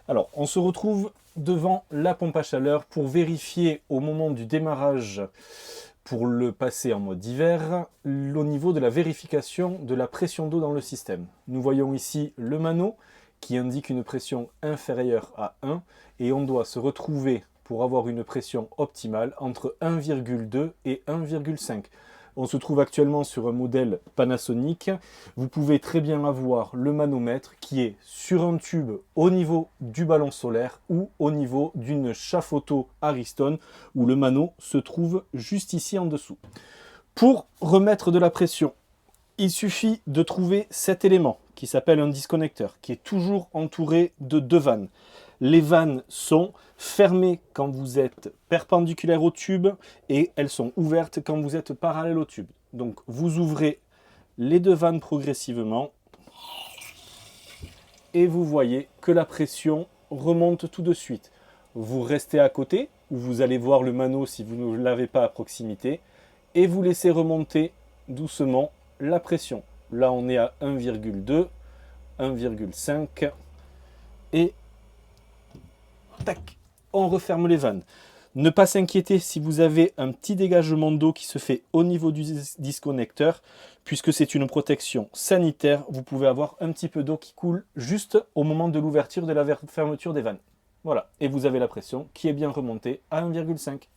Alors, on se retrouve devant la pompe à chaleur pour vérifier au moment du démarrage, pour le passer en mode hiver, au niveau de la vérification de la pression d'eau dans le système. Nous voyons ici le mano qui indique une pression inférieure à 1 et on doit se retrouver pour avoir une pression optimale entre 1,2 et 1,5. On se trouve actuellement sur un modèle Panasonic. Vous pouvez très bien avoir le manomètre qui est sur un tube au niveau du ballon solaire ou au niveau d'une chasse-photo Ariston où le mano se trouve juste ici en dessous. Pour remettre de la pression, il suffit de trouver cet élément qui s'appelle un disconnecteur qui est toujours entouré de deux vannes. Les vannes sont fermées quand vous êtes perpendiculaire au tube et elles sont ouvertes quand vous êtes parallèle au tube. Donc vous ouvrez les deux vannes progressivement et vous voyez que la pression remonte tout de suite. Vous restez à côté où vous allez voir le mano si vous ne l'avez pas à proximité et vous laissez remonter doucement la pression. Là on est à 1,2, 1,5 et tac, on referme les vannes. Ne pas s'inquiéter si vous avez un petit dégagement d'eau qui se fait au niveau du disconnecteur, puisque c'est une protection sanitaire. Vous pouvez avoir un petit peu d'eau qui coule juste au moment de l'ouverture de la fermeture des vannes. Voilà, et vous avez la pression qui est bien remontée à 1,5.